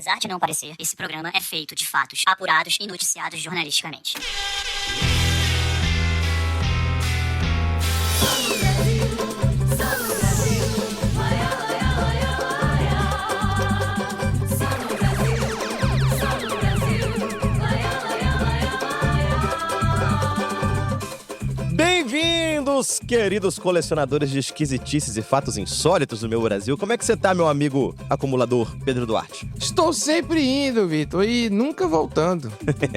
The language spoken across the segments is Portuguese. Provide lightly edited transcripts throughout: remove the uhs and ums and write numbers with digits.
Apesar de não parecer, esse programa é feito de fatos apurados e noticiados jornalisticamente. Bem-vindos, queridos colecionadores de esquisitices e fatos insólitos do meu Brasil. Como é que você tá, meu amigo acumulador Pedro Duarte? Estou sempre indo, Vitor, e nunca voltando,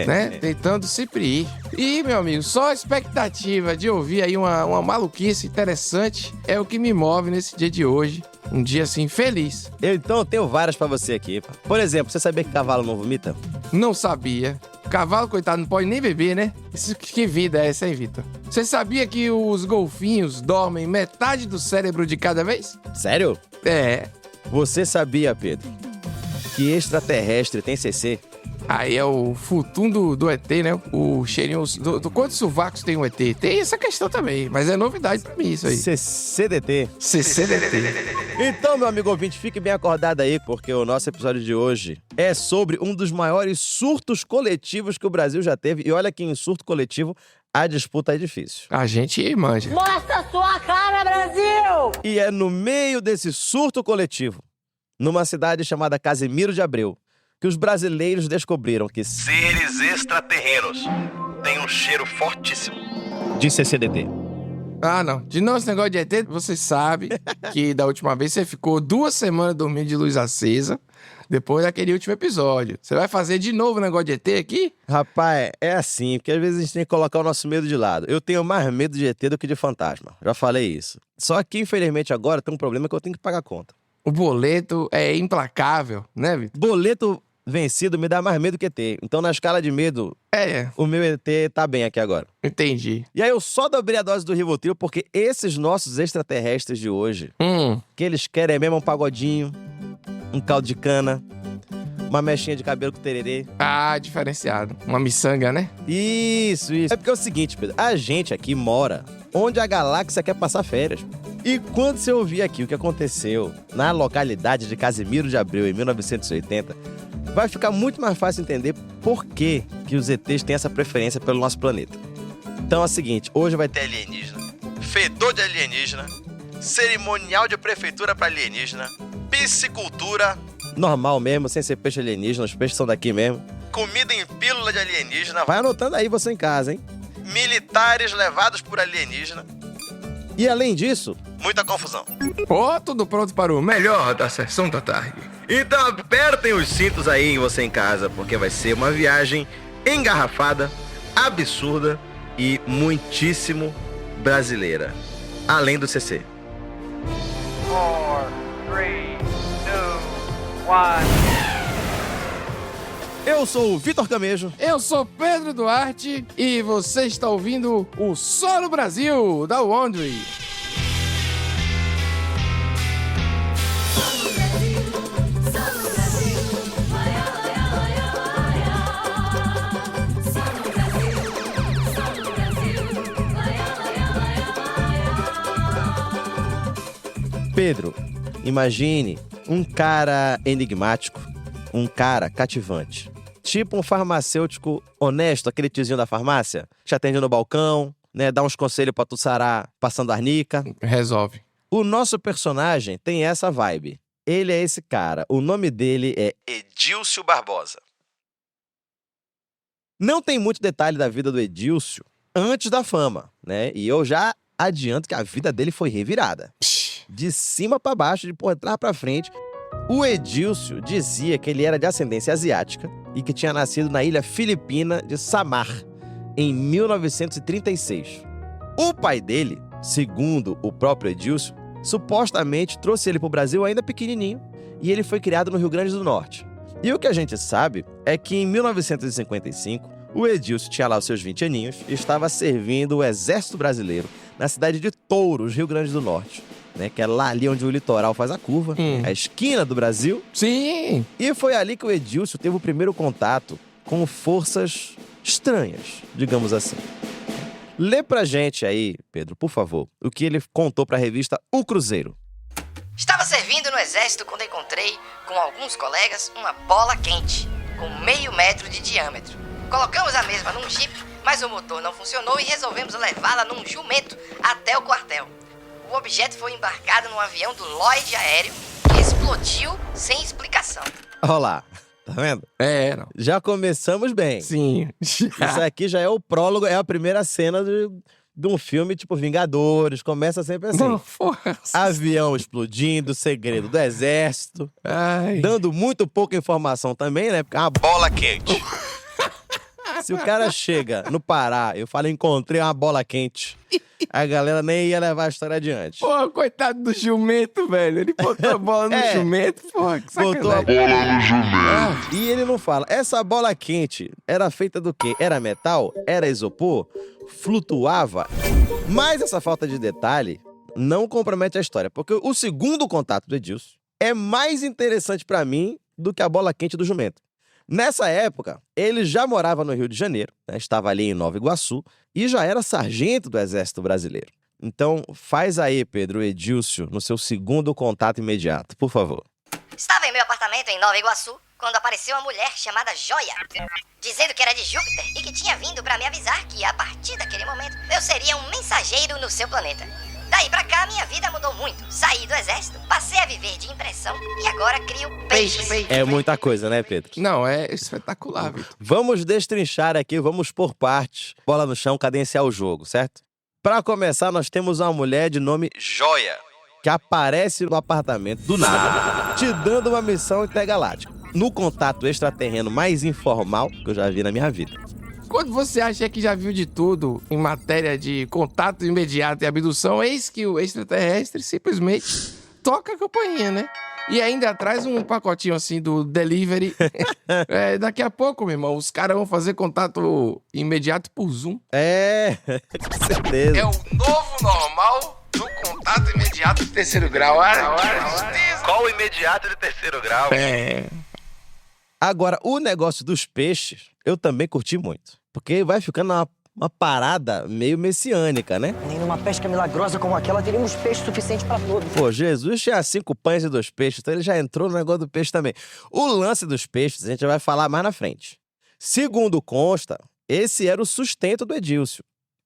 né? Tentando sempre ir. E, meu amigo, só a expectativa de ouvir aí uma maluquice interessante é o que me move nesse dia de hoje. Um dia, assim, feliz. Eu tenho várias pra você aqui. Por exemplo, você sabia que cavalo não vomita? Não sabia. Cavalo, coitado, não pode nem beber, né? Que vida é essa, hein, Vitor? Você sabia que os golfinhos dormem metade do cérebro de cada vez? Sério? É. Você sabia, Pedro, que extraterrestre tem CC? Aí é o futum do ET, né? O cheirinho... Quantos sovacos tem o ET? Tem essa questão também, mas é novidade pra mim isso aí. CCDT. CCDT. Então, meu amigo ouvinte, fique bem acordado aí, porque o nosso episódio de hoje é sobre um dos maiores surtos coletivos que o Brasil já teve. E olha que em surto coletivo, a disputa é difícil. A gente manja. Mostra sua cara, Brasil! E é no meio desse surto coletivo, numa cidade chamada Casimiro de Abreu, que os brasileiros descobriram que seres extraterrenos têm um cheiro fortíssimo de CCDT. Ah, não. De novo esse negócio de ET, você sabe que da última vez você ficou 2 semanas dormindo de luz acesa, depois daquele último episódio. Você vai fazer de novo o negócio de ET aqui? Rapaz, é assim, porque às vezes a gente tem que colocar o nosso medo de lado. Eu tenho mais medo de ET do que de fantasma. Já falei isso. Só que, infelizmente, agora tem um problema que eu tenho que pagar a conta. O boleto é implacável, né, Vitor? Boleto vencido me dá mais medo que ET. Então, na escala de medo, o meu ET tá bem aqui agora. Entendi. E aí eu só dobrei a dose do Rivotril porque esses nossos extraterrestres de hoje, que eles querem é mesmo um pagodinho, um caldo de cana, uma mechinha de cabelo com tererê. Ah, diferenciado. Uma miçanga, né? Isso. É porque é o seguinte, Pedro, a gente aqui mora onde a galáxia quer passar férias. E quando você ouvir aqui o que aconteceu na localidade de Casimiro de Abreu em 1980, vai ficar muito mais fácil entender por que os ETs têm essa preferência pelo nosso planeta. Então é o seguinte, hoje vai ter alienígena, fedor de alienígena, cerimonial de prefeitura para alienígena, piscicultura, normal mesmo, sem ser peixe alienígena, os peixes são daqui mesmo, comida em pílula de alienígena, vai anotando aí você em casa, hein? Militares levados por alienígena. E além disso, muita confusão. Tudo pronto para o melhor da sessão da tarde. Então apertem os cintos aí em você em casa, porque vai ser uma viagem engarrafada, absurda e muitíssimo brasileira. Além do CC. 4, 3, 2, 1... Eu sou o Vitor Camejo. Eu sou Pedro Duarte e você está ouvindo o Só no Brasil, da Wondery. Pedro, imagine um cara enigmático, um cara cativante. Tipo um farmacêutico honesto, aquele tiozinho da farmácia, te atende no balcão, né, dá uns conselhos pra tu sarar passando arnica. Resolve. O nosso personagem tem essa vibe. Ele é esse cara. O nome dele é Edílcio Barbosa. Não tem muito detalhe da vida do Edílcio antes da fama, né? E eu já adianto que a vida dele foi revirada. De cima pra baixo, de por trás pra frente. O Edílcio dizia que ele era de ascendência asiática e que tinha nascido na ilha filipina de Samar, em 1936. O pai dele, segundo o próprio Edílcio, supostamente trouxe ele pro Brasil ainda pequenininho e ele foi criado no Rio Grande do Norte. E o que a gente sabe é que em 1955, o Edílcio tinha lá os seus 20 aninhos e estava servindo o Exército Brasileiro na cidade de Touros, Rio Grande do Norte. Né, que é lá ali onde o litoral faz a curva, a esquina do Brasil. Sim! E foi ali que o Edílcio teve o primeiro contato com forças estranhas, digamos assim. Lê pra gente aí, Pedro, por favor, o que ele contou pra revista O Cruzeiro. Estava servindo ainda no exército quando encontrei, com alguns colegas, uma bola quente, com meio metro de diâmetro. Colocamos a mesma num jipe, mas o motor não funcionou e resolvemos levá-la num jumento até o quartel. O objeto foi embarcado num avião do Lloyd aéreo e explodiu sem explicação. Olha lá, tá vendo? Não. Já começamos bem. Sim. Isso aqui já é o prólogo, é a primeira cena de um filme tipo Vingadores. Começa sempre assim. Avião explodindo, segredo do exército. Ai. Dando muito pouca informação também, né? Porque é uma bola quente. Se o cara chega no Pará, eu falo, encontrei uma bola quente, a galera nem ia levar a história adiante. Pô, coitado do jumento, velho. Ele botou a bola no jumento. Pô, que sacanagem. Botou a bola no jumento. E ele não fala. Essa bola quente era feita do quê? Era metal? Era isopor? Flutuava? Mas essa falta de detalhe não compromete a história, porque o segundo contato do Edilson é mais interessante pra mim do que a bola quente do jumento. Nessa época, ele já morava no Rio de Janeiro, né? Estava ali em Nova Iguaçu e já era sargento do Exército Brasileiro. Então, faz aí, Pedro, Edilson, no seu segundo contato imediato, por favor. Estava em meu apartamento em Nova Iguaçu quando apareceu uma mulher chamada Joia, dizendo que era de Júpiter e que tinha vindo para me avisar que, a partir daquele momento, eu seria um mensageiro no seu planeta. Daí pra cá, minha vida mudou muito. Saí do exército, passei a viver de impressão e agora crio peixes. É muita coisa, né, Pedro? Não, é espetacular, Vitor. Vamos destrinchar aqui, vamos por partes. Bola no chão, cadenciar o jogo, certo? Pra começar, nós temos uma mulher de nome Joia, que aparece no apartamento do nada, te dando uma missão intergaláctica. No contato extraterreno mais informal que eu já vi na minha vida. Quando você acha que já viu de tudo em matéria de contato imediato e abdução, eis que o extraterrestre simplesmente toca a campainha, né? E ainda traz um pacotinho assim do delivery. Daqui a pouco, meu irmão, os caras vão fazer contato imediato por Zoom. Com certeza. É o novo normal do contato imediato de terceiro grau. Qual o imediato de terceiro grau? Agora, o negócio dos peixes, eu também curti muito. Porque vai ficando uma parada meio messiânica, né? Nem numa pesca milagrosa como aquela teríamos peixe suficiente para todos. Pô, Jesus tinha 5 pães e 2 peixes, então ele já entrou no negócio do peixe também. O lance dos peixes a gente vai falar mais na frente. Segundo consta, esse era o sustento do Edilson.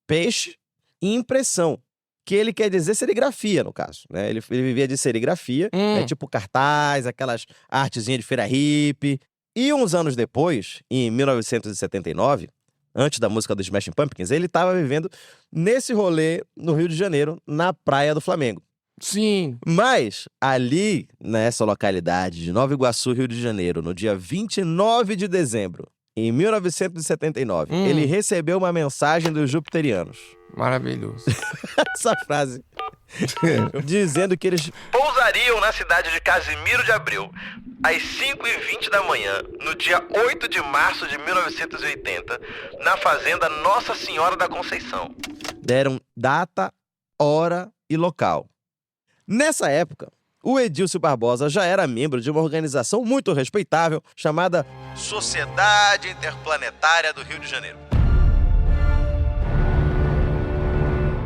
Peixe e impressão. Que ele quer dizer serigrafia, no caso, né? Ele vivia de serigrafia, tipo cartaz, aquelas artezinhas de feira hippie. E uns anos depois, em 1979, antes da música dos Smashing Pumpkins, ele estava vivendo nesse rolê no Rio de Janeiro, na Praia do Flamengo. Sim. Mas ali, nessa localidade de Nova Iguaçu, Rio de Janeiro, no dia 29 de dezembro, em 1979, ele recebeu uma mensagem dos jupiterianos. Maravilhoso. Essa frase. Dizendo que eles pousariam na cidade de Casimiro de Abreu às 5h20 da manhã, no dia 8 de março de 1980, na fazenda Nossa Senhora da Conceição. Deram data, hora e local. Nessa época, o Edilson Barbosa já era membro de uma organização muito respeitável chamada Sociedade Interplanetária do Rio de Janeiro.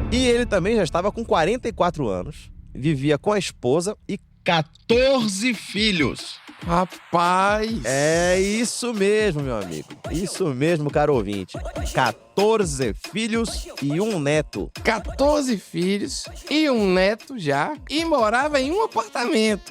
E ele também já estava com 44 anos, vivia com a esposa e 14 filhos. Rapaz! É isso mesmo, meu amigo. Isso mesmo, caro ouvinte. 14 filhos e um neto. 14 filhos e um neto já. E morava em um apartamento.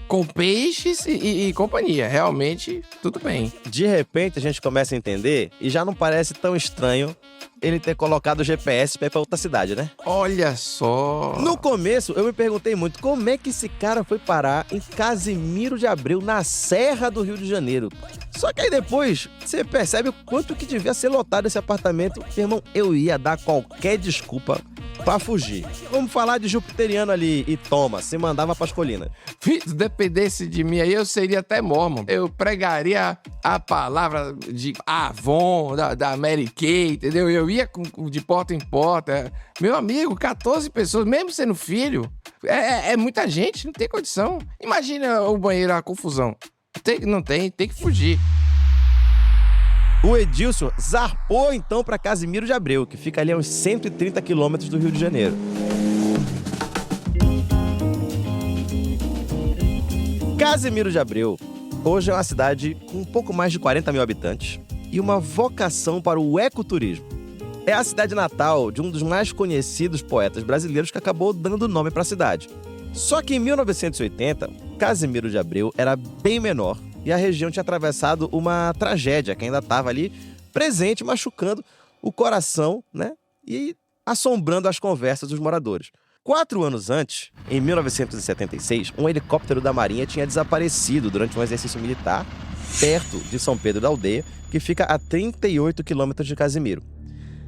Com peixes e companhia. Realmente, tudo bem. De repente, a gente começa a entender e já não parece tão estranho ele ter colocado o GPS pra ir pra outra cidade, né? Olha só! No começo, eu me perguntei muito como é que esse cara foi parar em Casimiro de Abreu, na Serra do Rio de Janeiro. Só que aí depois, você percebe o quanto que devia ser lotado esse apartamento. Meu irmão, eu ia dar qualquer desculpa pra fugir. Vamos falar de jupiteriano ali e toma, se mandava pras colinas. Se dependesse de mim aí, eu seria até mormon. Eu pregaria a palavra de Avon, da Mary Kay, entendeu? Eu ia de porta em porta. Meu amigo, 14 pessoas, mesmo sendo filho, é muita gente, não tem condição. Imagina o banheiro, a confusão. Tem que fugir. O Edilson zarpou então para Casimiro de Abreu, que fica ali a uns 130 quilômetros do Rio de Janeiro. Casimiro de Abreu hoje é uma cidade com um pouco mais de 40 mil habitantes e uma vocação para o ecoturismo. É a cidade natal de um dos mais conhecidos poetas brasileiros que acabou dando nome para a cidade. Só que em 1980, Casimiro de Abreu era bem menor e a região tinha atravessado uma tragédia que ainda estava ali presente, machucando o coração, né? E assombrando as conversas dos moradores. 4 anos antes, em 1976, um helicóptero da Marinha tinha desaparecido durante um exercício militar perto de São Pedro da Aldeia, que fica a 38 quilômetros de Casimiro.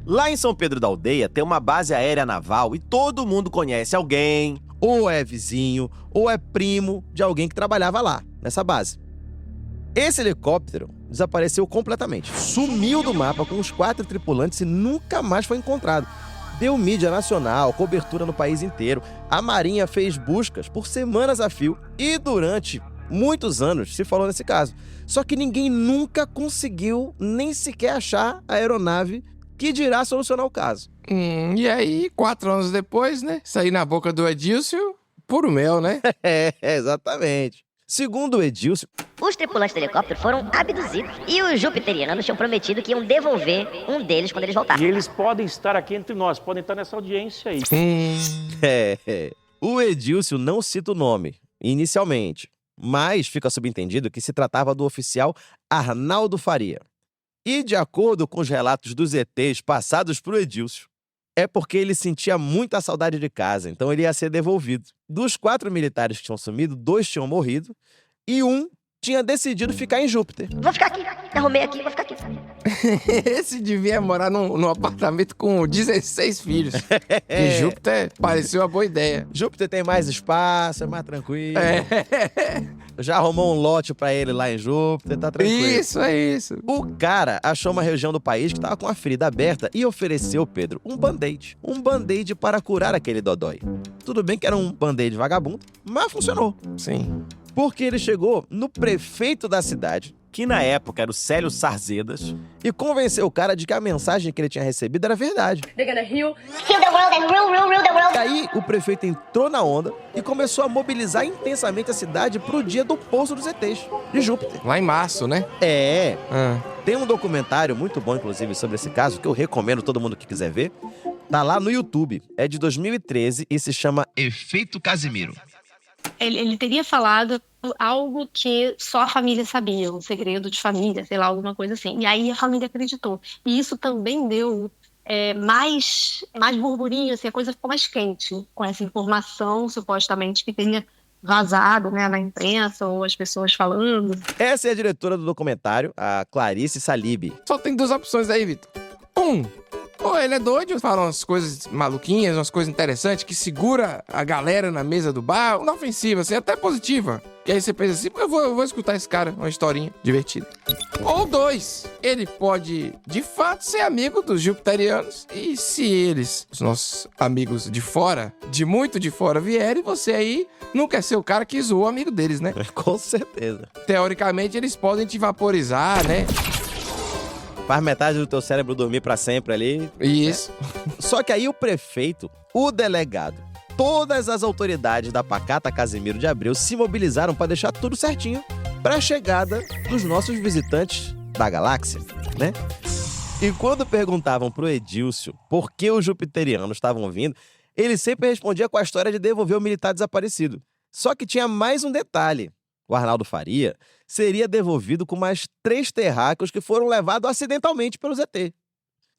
Lá em São Pedro da Aldeia tem uma base aérea naval e todo mundo conhece alguém. Ou é vizinho, ou é primo de alguém que trabalhava lá, nessa base. Esse helicóptero desapareceu completamente. Sumiu do mapa com os 4 tripulantes e nunca mais foi encontrado. Deu mídia nacional, cobertura no país inteiro. A Marinha fez buscas por semanas a fio e durante muitos anos se falou nesse caso. Só que ninguém nunca conseguiu nem sequer achar a aeronave que dirá solucionar o caso. E aí, 4 anos depois, né? Sair na boca do Edílcio, puro mel, né? Exatamente. Segundo o Edílcio, Os tripulantes do helicóptero foram abduzidos e os jupiterianos tinham prometido que iam devolver um deles quando eles E voltassem. eles podem estar aqui entre nós, podem estar nessa audiência aí. O Edílcio não cita o nome, inicialmente, mas fica subentendido que se tratava do oficial Arnaldo Faria. E, de acordo com os relatos dos ETs passados por Edílcio, é porque ele sentia muita saudade de casa, então ele ia ser devolvido. Dos 4 militares que tinham sumido, 2 tinham morrido e um tinha decidido ficar em Júpiter. Vou ficar aqui, arrumei aqui, vou ficar aqui. Esse devia morar num apartamento com 16 filhos. E Júpiter pareceu uma boa ideia. Júpiter tem mais espaço, é mais tranquilo. É. Já arrumou um lote pra ele lá em Júpiter, tá tranquilo. Isso, é isso. O cara achou uma região do país que tava com a ferida aberta e ofereceu, Pedro, um band-aid. Um band-aid para curar aquele dodói. Tudo bem que era um band-aid vagabundo, mas funcionou. Sim. Porque ele chegou no prefeito da cidade, Que na época era o Célio Sarzedas. e convenceu o cara de que a mensagem que ele tinha recebido era verdade. They're gonna heal. Heal the world and rule the world. E aí, o prefeito entrou na onda e começou a mobilizar intensamente a cidade pro dia do pouso dos ETs, de Júpiter. Lá em março, né? Tem um documentário muito bom, inclusive, sobre esse caso, que eu recomendo todo mundo que quiser ver. Tá lá no YouTube. É de 2013 e se chama Efeito Casimiro. Ele teria falado algo que só a família sabia, um segredo de família, sei lá, alguma coisa assim. E aí a família acreditou. E isso também deu mais burburinho, assim, a coisa ficou mais quente com essa informação, supostamente, que teria vazado, né, na imprensa ou as pessoas falando. Essa é a diretora do documentário, a Clarice Salib. Só tem 2 opções aí, Vitor. Ou ele é doido, fala umas coisas maluquinhas, umas coisas interessantes, que segura a galera na mesa do bar, não ofensiva, assim, até positiva. E aí você pensa assim, eu vou escutar esse cara, uma historinha divertida. Ou 2, ele pode, de fato, ser amigo dos jupiterianos. E se eles, os nossos amigos de fora, de muito de fora, vierem, você aí não quer ser o cara que zoou o amigo deles, né? Com certeza. Teoricamente, eles podem te vaporizar, né? Faz metade do teu cérebro dormir pra sempre ali. Isso. Só que aí o prefeito, o delegado, todas as autoridades da pacata Casimiro de Abreu se mobilizaram para deixar tudo certinho para a chegada dos nossos visitantes da galáxia, né? E quando perguntavam pro Edílcio por que os jupiterianos estavam vindo, ele sempre respondia com a história de devolver o militar desaparecido. Só que tinha mais um detalhe. O Arnaldo Faria seria devolvido com mais 3 terráqueos que foram levados acidentalmente pelos ET.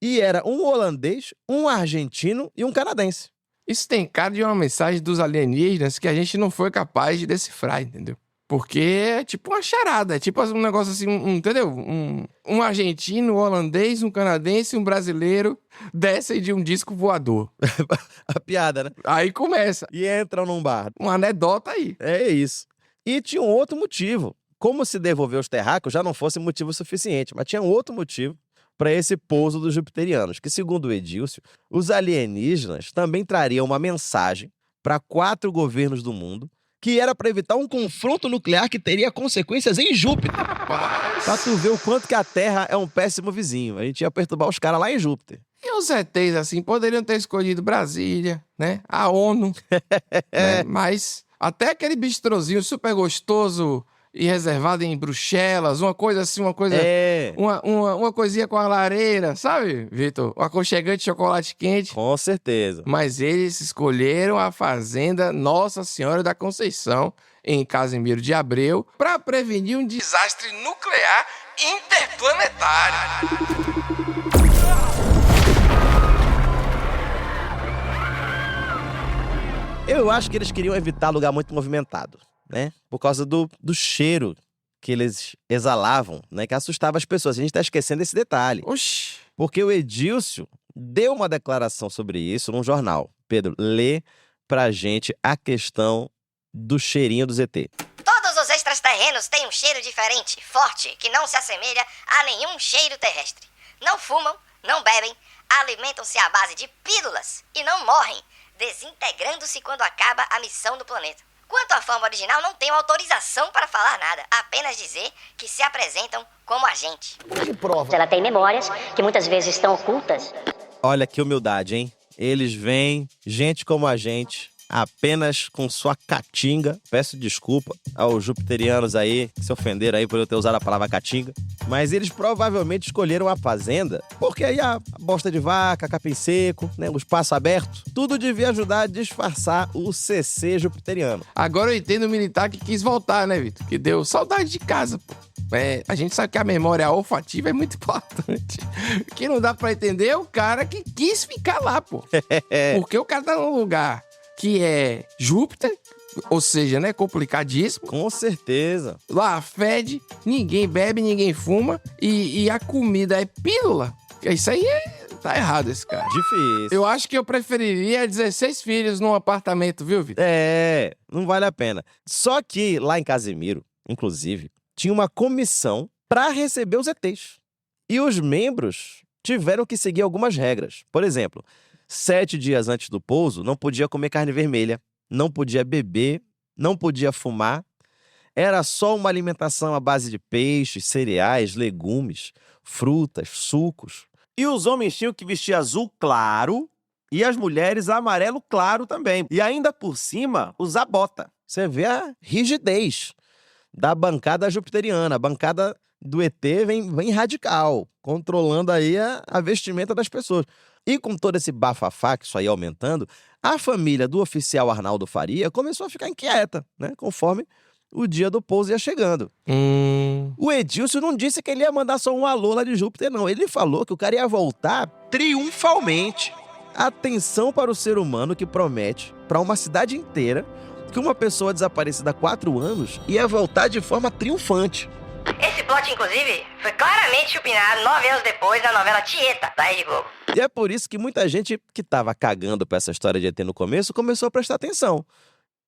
E era um holandês, um argentino e um canadense. Isso tem cara de uma mensagem dos alienígenas que a gente não foi capaz de decifrar, entendeu? Porque é tipo uma charada, é tipo um negócio assim, entendeu? Um argentino, um holandês, um canadense, um brasileiro descem de um disco voador. A piada, né? Aí começa. E entram num bar. Uma anedota aí. É isso. E tinha um outro motivo. Como se devolver os terráqueos já não fosse motivo suficiente, mas tinha um outro motivo para esse pouso dos jupiterianos, que, segundo o Edílcio, os alienígenas também trariam uma mensagem para 4 governos do mundo, que era para evitar um confronto nuclear que teria consequências em Júpiter. Pra tu ver o quanto que a Terra é um péssimo vizinho. A gente ia perturbar os caras lá em Júpiter. E os ETs, assim, poderiam ter escolhido Brasília, né? A ONU. Né? Mas Até aquele bistrozinho super gostoso e reservado em Bruxelas, uma coisa assim, uma coisa... Uma coisinha com a lareira, sabe, Vitor? Um aconchegante de chocolate quente. Com certeza. Mas eles escolheram a fazenda Nossa Senhora da Conceição, em Casimiro de Abreu, para prevenir um desastre nuclear interplanetário. Eu acho que eles queriam evitar lugar muito movimentado, né? Por causa do cheiro que eles exalavam, né? Que assustava as pessoas. A gente tá esquecendo esse detalhe. Oxi. Porque o Edílcio deu uma declaração sobre isso num jornal. Pedro, lê pra gente a questão do cheirinho do ZT. Todos os extraterrenos têm um cheiro diferente, forte, que não se assemelha a nenhum cheiro terrestre. Não fumam, não bebem, alimentam-se à base de pílulas e não morrem, desintegrando-se quando acaba a missão do planeta. Quanto à forma original, não tenho autorização para falar nada, apenas dizer que se apresentam como a gente. Que prova? Ela tem memórias que muitas vezes estão ocultas. Olha que humildade, hein? Eles vêm, gente como a gente, apenas com sua caatinga. Peço desculpa aos jupiterianos aí que se ofenderam aí por eu ter usado a palavra caatinga. Mas eles provavelmente escolheram a fazenda porque aí a bosta de vaca, capim seco, né, o espaço aberto, tudo devia ajudar a disfarçar o CC jupiteriano. Agora eu entendo o militar que quis voltar, né, Vitor? Que deu saudade de casa, pô. A gente sabe que a memória olfativa é muito importante. O que não dá pra entender é o cara que quis ficar lá, pô. Porque o cara tá num lugar que é Júpiter, ou seja, né, complicadíssimo. Com certeza. Lá fede, ninguém bebe, ninguém fuma e a comida é pílula. Isso aí tá errado, esse cara. Difícil. Eu acho que eu preferiria 16 filhos num apartamento, viu, Vitor? Não vale a pena. Só que lá em Casimiro, inclusive, tinha uma comissão para receber os ETs. E os membros tiveram que seguir algumas regras. Por exemplo, 7 dias antes do pouso, não podia comer carne vermelha, não podia beber, não podia fumar. Era só uma alimentação à base de peixes, cereais, legumes, frutas, sucos. E os homens tinham que vestir azul claro e as mulheres amarelo claro também. E ainda por cima, usar bota. Você vê a rigidez da bancada jupiteriana. A bancada do ET vem radical, controlando aí a vestimenta das pessoas. E com todo esse bafafá, que isso aí aumentando, a família do oficial Arnaldo Faria começou a ficar inquieta, né? Conforme o dia do pouso ia chegando. O Edílcio não disse que ele ia mandar só um alô lá de Júpiter, não. Ele falou que o cara ia voltar triunfalmente. Atenção para o ser humano que promete para uma cidade inteira que uma pessoa desaparecida há 4 anos ia voltar de forma triunfante. Esse plot, inclusive, foi claramente chupinado 9 anos depois da novela Tieta, da Rede Globo. E é por isso que muita gente que tava cagando pra essa história de ET no começo começou a prestar atenção.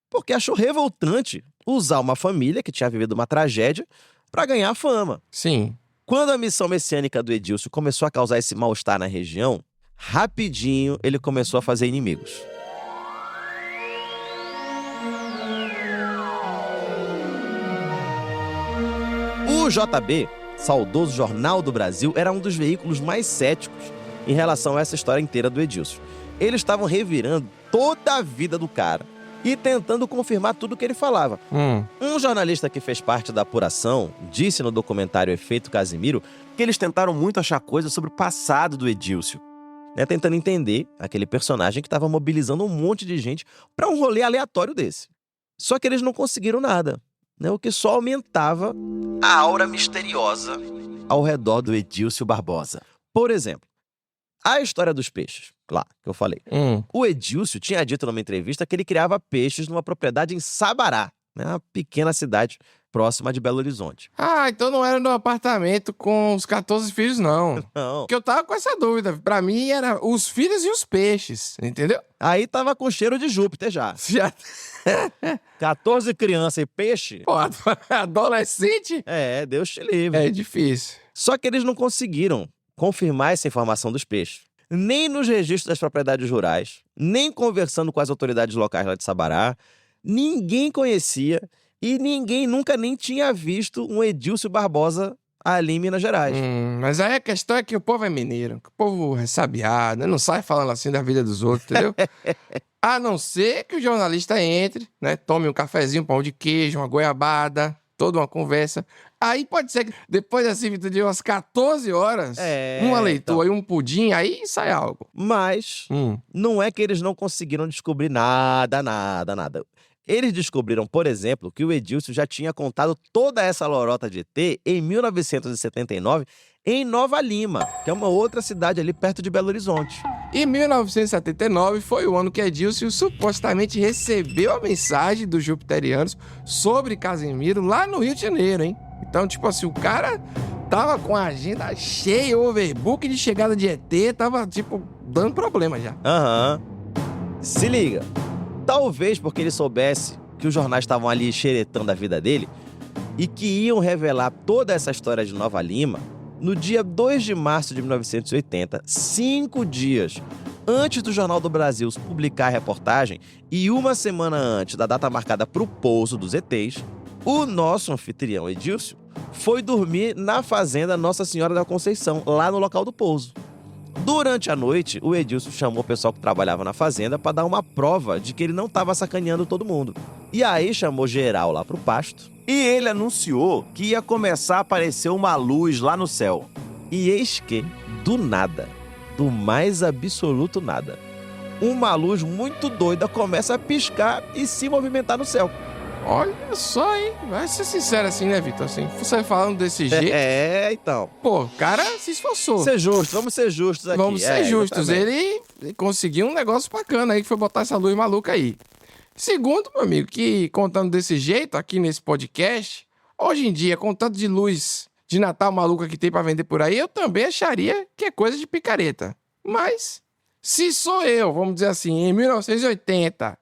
Porque achou revoltante usar uma família que tinha vivido uma tragédia pra ganhar fama. Sim. Quando a missão messiânica do Edílcio começou a causar esse mal-estar na região, rapidinho ele começou a fazer inimigos. O JB, saudoso Jornal do Brasil, era um dos veículos mais céticos em relação a essa história inteira do Edílcio. Eles estavam revirando toda a vida do cara e tentando confirmar tudo que ele falava. Um jornalista que fez parte da apuração disse no documentário Efeito Casimiro que eles tentaram muito achar coisas sobre o passado do Edílcio. Né, tentando entender aquele personagem que estava mobilizando um monte de gente para um rolê aleatório desse. Só que eles não conseguiram nada, né, o que só aumentava a aura misteriosa ao redor do Edílcio Barbosa. Por exemplo, a história dos peixes, lá, que eu falei. O Edílcio tinha dito numa entrevista que ele criava peixes numa propriedade em Sabará, né, uma pequena cidade próxima de Belo Horizonte. Ah, então não era no apartamento com os 14 filhos, não. Não. Porque eu tava com essa dúvida. Pra mim, era os filhos e os peixes, entendeu? Aí tava com cheiro de Júpiter já. 14 crianças e peixe? Pô, adolescente? Deus te livre. É difícil. Só que eles não conseguiram confirmar essa informação dos peixes. Nem nos registros das propriedades rurais, nem conversando com as autoridades locais lá de Sabará. Ninguém conhecia e ninguém nunca nem tinha visto um Edílcio Barbosa ali em Minas Gerais. Mas aí a questão é que o povo é mineiro, que o povo é sabiado, né? Não sai falando assim da vida dos outros, entendeu? A não ser que o jornalista entre, né? Tome um cafezinho, um pão de queijo, uma goiabada, toda uma conversa. Aí pode ser que depois assim, Vitor, de umas 14 horas, uma leitura e um pudim, aí sai algo. Mas não é que eles não conseguiram descobrir nada. Eles descobriram, por exemplo, que o Edílcio já tinha contado toda essa lorota de ET em 1979 em Nova Lima, que é uma outra cidade ali perto de Belo Horizonte. E 1979 foi o ano que Edílcio supostamente recebeu a mensagem dos jupiterianos sobre Casimiro lá no Rio de Janeiro, hein? Então, tipo assim, o cara tava com a agenda cheia, o overbook de chegada de ET, tava, tipo, dando problema já. Se liga. Talvez porque ele soubesse que os jornais estavam ali xeretando a vida dele e que iam revelar toda essa história de Nova Lima, no dia 2 de março de 1980, 5 dias antes do Jornal do Brasil publicar a reportagem e uma semana antes da data marcada para o pouso dos ETs, o nosso anfitrião Edílcio foi dormir na fazenda Nossa Senhora da Conceição, lá no local do pouso. Durante a noite, o Edílcio chamou o pessoal que trabalhava na fazenda para dar uma prova de que ele não estava sacaneando todo mundo. E aí chamou geral lá pro pasto. E ele anunciou que ia começar a aparecer uma luz lá no céu. E eis que, do nada, do mais absoluto nada, uma luz muito doida começa a piscar e se movimentar no céu. Olha só, hein? Vai ser sincero assim, né, Vitor? Assim, você falando desse jeito... então. Pô, o cara se esforçou. Vamos ser justos aqui. Vamos ser justos. Exatamente. Ele conseguiu um negócio bacana aí, que foi botar essa luz maluca aí. Segundo, meu amigo, que contando desse jeito aqui nesse podcast, hoje em dia, com tanto de luz de Natal maluca que tem pra vender por aí, eu também acharia que é coisa de picareta. Mas, se sou eu, vamos dizer assim, em 1980...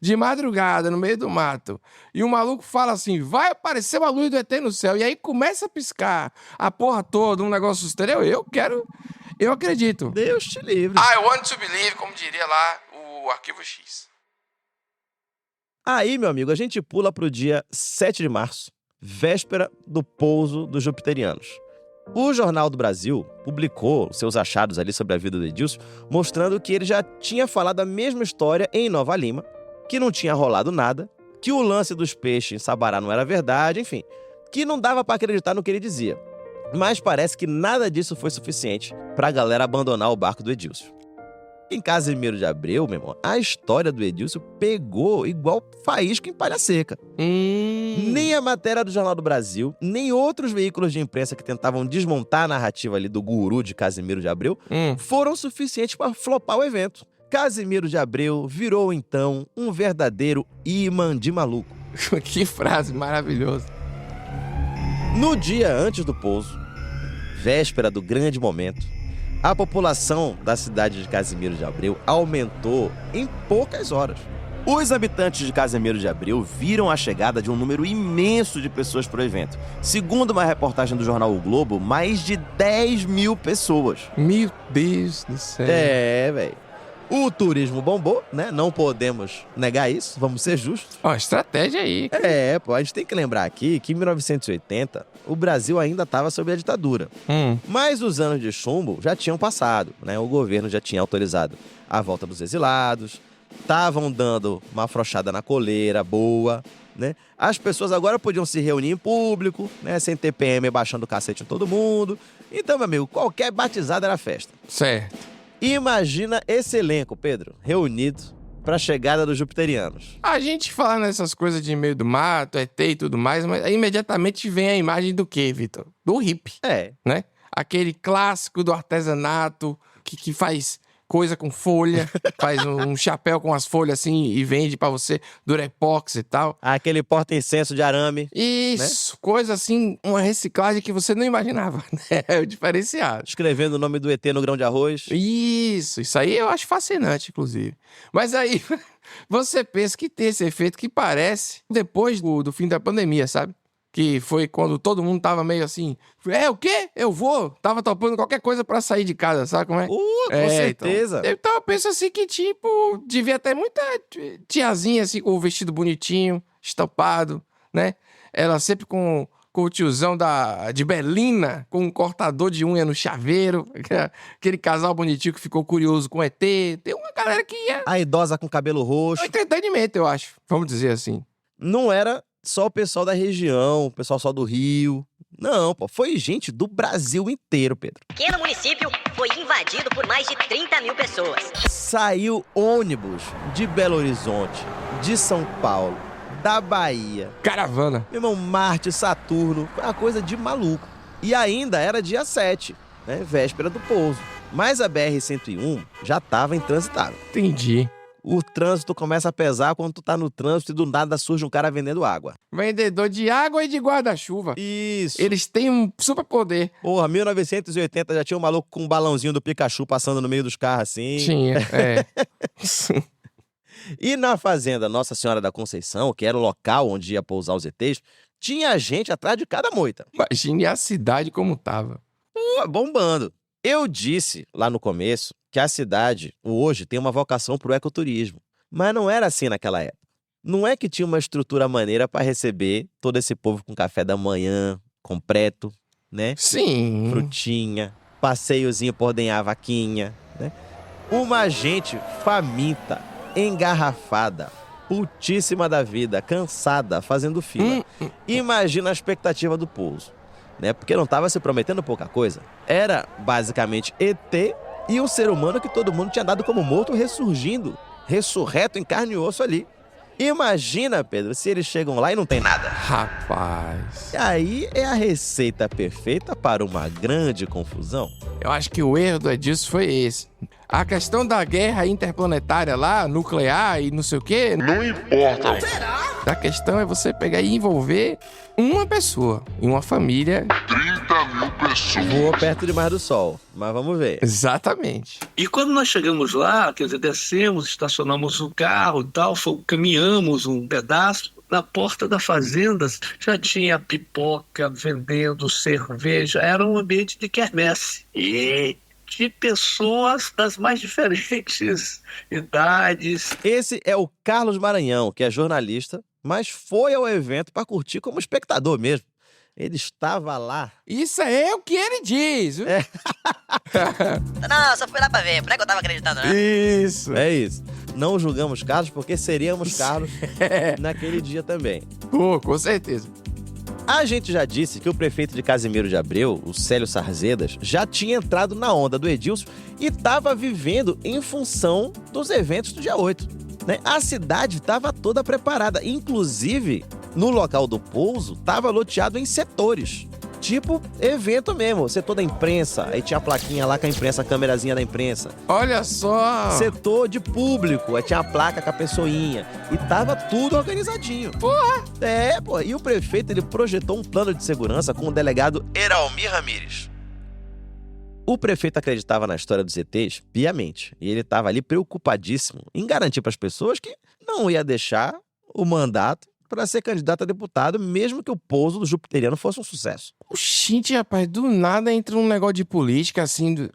de madrugada, no meio do mato, e o maluco fala assim, vai aparecer uma luz do ET no céu, e aí começa a piscar a porra toda, um negócio estranho, eu acredito. Deus te livre. I want to believe, como diria lá o Arquivo X. Aí, meu amigo, a gente pula pro dia 7 de março, véspera do pouso dos jupiterianos. O Jornal do Brasil publicou seus achados ali sobre a vida do Edílcio, mostrando que ele já tinha falado a mesma história em Nova Lima, que não tinha rolado nada, que o lance dos peixes em Sabará não era verdade, enfim, que não dava pra acreditar no que ele dizia. Mas parece que nada disso foi suficiente pra galera abandonar o barco do Edílcio. Em Casimiro de Abreu, meu irmão, a história do Edílcio pegou igual faísca em palha seca. Nem a matéria do Jornal do Brasil, nem outros veículos de imprensa que tentavam desmontar a narrativa ali do guru de Casimiro de Abreu foram suficientes pra flopar o evento. Casimiro de Abreu virou, então, um verdadeiro imã de maluco. Que frase maravilhosa. No dia antes do pouso, véspera do grande momento, a população da cidade de Casimiro de Abreu aumentou em poucas horas. Os habitantes de Casimiro de Abreu viram a chegada de um número imenso de pessoas para o evento. Segundo uma reportagem do jornal O Globo, mais de 10 mil pessoas. Meu Deus do céu. Velho. O turismo bombou, né? Não podemos negar isso, vamos ser justos. Ó, estratégia aí. Cara. A gente tem que lembrar aqui que em 1980 o Brasil ainda estava sob a ditadura. Mas os anos de chumbo já tinham passado, né? O governo já tinha autorizado a volta dos exilados, estavam dando uma afrouxada na coleira boa, né? As pessoas agora podiam se reunir em público, né? Sem TPM baixando o cacete em todo mundo. Então, meu amigo, qualquer batizada era festa. Certo. Imagina esse elenco, Pedro, reunido para a chegada dos jupiterianos. A gente fala nessas coisas de meio do mato, ET e tudo mais, mas aí imediatamente vem a imagem do quê, Vitor? Do hippie. Né? Aquele clássico do artesanato que faz coisa com folha, faz um chapéu com as folhas assim e vende pra você, Durepox e tal. Aquele porta-incenso de arame. Isso, né? Coisa assim, uma reciclagem que você não imaginava, né? É o diferenciado. Escrevendo o nome do ET no grão de arroz. Isso aí eu acho fascinante, inclusive. Mas aí, você pensa que tem esse efeito que parece depois do fim da pandemia, sabe? Que foi quando todo mundo tava meio assim, o quê? Eu vou? Tava topando qualquer coisa pra sair de casa, sabe como é? Com certeza. Então eu penso assim que, tipo, devia ter muita tiazinha assim com o vestido bonitinho, estampado, né? Ela sempre com com o tiozão de Belina, com um cortador de unha no chaveiro, aquele casal bonitinho que ficou curioso com ET. Tem uma galera que ia... A idosa com cabelo roxo. É um entretenimento, eu acho. Vamos dizer assim. Não era só o pessoal da região, o pessoal só do Rio. Não, pô, foi gente do Brasil inteiro, Pedro. O pequeno município foi invadido por mais de 30 mil pessoas. Saiu ônibus de Belo Horizonte, de São Paulo, da Bahia. Caravana. Meu irmão, Marte, Saturno, foi uma coisa de maluco. E ainda era dia 7, né, véspera do pouso. Mas a BR-101 já estava intransitável. Entendi. O trânsito começa a pesar quando tu tá no trânsito e do nada surge um cara vendendo água. Vendedor de água e de guarda-chuva. Isso. Eles têm um super poder. Porra, 1980 já tinha um maluco com um balãozinho do Pikachu passando no meio dos carros assim. Tinha, é. E na fazenda Nossa Senhora da Conceição, que era o local onde ia pousar os ETs, tinha gente atrás de cada moita. Imagine a cidade como tava. Bombando. Eu disse lá no começo que a cidade hoje tem uma vocação pro ecoturismo. Mas não era assim naquela época. Não é que tinha uma estrutura maneira para receber todo esse povo com café da manhã, com preto, né? Sim. Frutinha, passeiozinho por ordenhar a vaquinha, né? Uma gente faminta, engarrafada, putíssima da vida, cansada, fazendo fila. Imagina a expectativa do pouso, né? Porque não estava se prometendo pouca coisa. Era basicamente ET e um ser humano que todo mundo tinha dado como morto ressurgindo, ressurreto em carne e osso ali. Imagina, Pedro, se eles chegam lá e não tem nada. Rapaz. E aí é a receita perfeita para uma grande confusão. Eu acho que o erro do Edilson foi esse. A questão da guerra interplanetária lá, nuclear e não sei o quê... Não importa. A questão é você pegar e envolver uma pessoa em uma família. 30 mil pessoas. Voou perto demais do sol, mas vamos ver. Exatamente. E quando nós chegamos lá, quer dizer, descemos, estacionamos o carro e tal, caminhamos um pedaço, na porta da fazenda já tinha pipoca vendendo cerveja, era um ambiente de quermesse. E de pessoas das mais diferentes idades. Esse é o Carlos Maranhão, que é jornalista, mas foi ao evento para curtir como espectador mesmo. Ele estava lá. Isso é o que ele diz. É. Não, só fui lá pra ver, não é que eu tava acreditando, né? Isso. É isso. Não julgamos Carlos porque seríamos Carlos naquele dia também. Pô, com certeza. A gente já disse que o prefeito de Casimiro de Abreu, o Célio Sarzedas, já tinha entrado na onda do Edilson e estava vivendo em função dos eventos do dia 8. Né? A cidade estava toda preparada, inclusive no local do pouso estava loteado em setores. Tipo evento mesmo, setor da imprensa, aí tinha a plaquinha lá com a imprensa, a câmerazinha da imprensa. Olha só! Setor de público, aí tinha a placa com a pessoinha. E tava tudo organizadinho. Porra! Porra. E o prefeito, ele projetou um plano de segurança com o delegado Eralmir Ramírez. O prefeito acreditava na história dos ETs piamente. E ele tava ali preocupadíssimo em garantir para as pessoas que não ia deixar o mandato para ser candidato a deputado, mesmo que o pouso do jupiteriano fosse um sucesso. Oxente, rapaz, do nada entra um negócio de política, assim,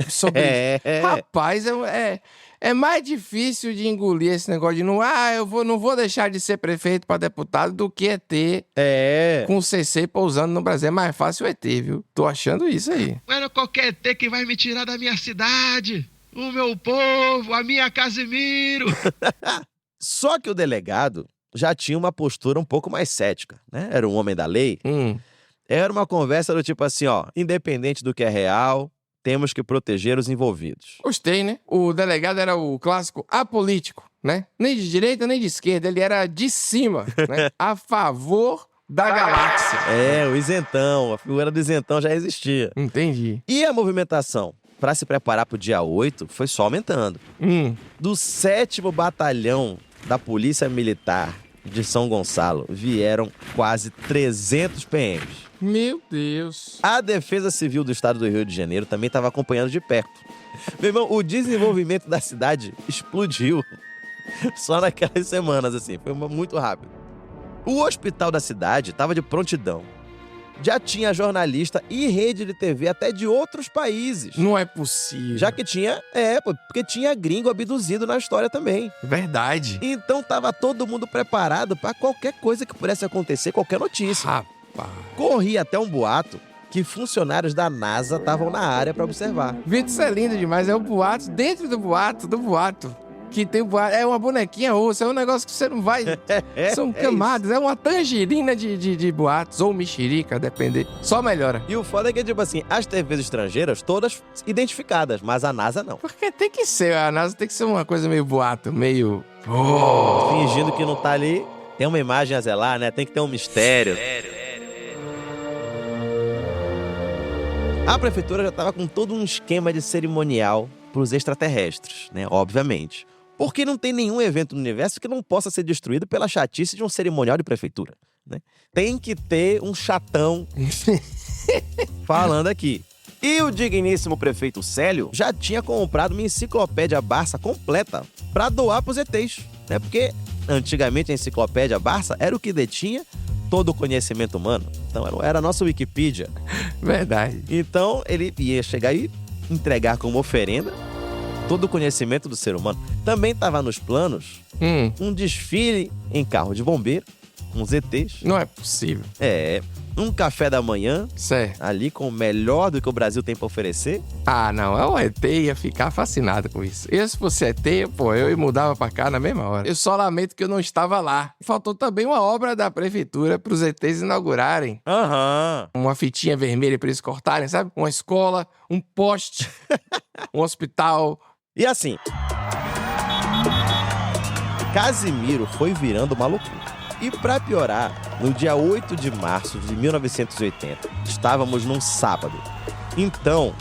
sobre... Rapaz, é mais difícil de engolir esse negócio de não vou deixar de ser prefeito para deputado do que ET com o CC pousando no Brasil. É mais fácil o ET, viu? Tô achando isso aí. Não era qualquer ET que vai me tirar da minha cidade, o meu povo, a minha Casimiro. Só que o delegado já tinha uma postura um pouco mais cética, né? Era um homem da lei. Era uma conversa do tipo assim, ó, independente do que é real, temos que proteger os envolvidos. Gostei, né? O delegado era o clássico apolítico, né? Nem de direita, nem de esquerda, ele era de cima, né? A favor da galáxia. O isentão, a figura do isentão já existia. Entendi. E a movimentação para se preparar pro dia 8 foi só aumentando. Do 7º Batalhão da Polícia Militar de São Gonçalo vieram quase 300 PMs. Meu Deus. A Defesa Civil do Estado do Rio de Janeiro também estava acompanhando de perto. Meu irmão, o desenvolvimento da cidade explodiu só naquelas semanas, assim, foi muito rápido. O hospital da cidade estava de prontidão. Já tinha jornalista e rede de TV até de outros países. Não é possível. Já que tinha, porque tinha gringo abduzido na história também. Verdade. Então tava todo mundo preparado para qualquer coisa que pudesse acontecer, qualquer notícia. Rapaz. Corria até um boato que funcionários da NASA estavam na área para observar. Vitor, isso é lindo demais. É um boato dentro do boato. Que tem boato. É uma bonequinha osso, é um negócio que você não vai... São camadas, é uma tangerina de boatos, ou mexerica, depender. Só melhora. E o foda é que, tipo assim, as TVs estrangeiras todas identificadas, mas a NASA não. Porque tem que ser, a NASA tem que ser uma coisa meio boato, meio... Fingindo que não tá ali, tem uma imagem a zelar, né? Tem que ter um mistério. A prefeitura já estava com todo um esquema de cerimonial para os extraterrestres, né? Obviamente. Porque não tem nenhum evento no universo que não possa ser destruído pela chatice de um cerimonial de prefeitura, né? Tem que ter um chatão falando aqui. E o digníssimo prefeito Célio Já tinha comprado uma enciclopédia Barça completa para doar para os ETs, né? Porque antigamente a enciclopédia Barça era o que detinha todo o conhecimento humano. Então era a nossa Wikipedia. Verdade. Então ele ia chegar e entregar como oferenda todo o conhecimento do ser humano. Também estava nos planos um desfile em carro de bombeiro, com os ETs. Não é possível. Um café da manhã, certo, ali com o melhor do que o Brasil tem pra oferecer. Ah, não, o ET ia ficar fascinado com isso. Eu, se fosse ET, eu mudava pra cá na mesma hora. Eu só lamento que eu não estava lá. Faltou também uma obra da prefeitura pros ETs inaugurarem. Uma fitinha vermelha pra eles cortarem, sabe? Uma escola, um poste, um hospital. E assim, Casimiro foi virando uma loucura. E pra piorar, no dia 8 de março de 1980, estávamos num sábado. Então,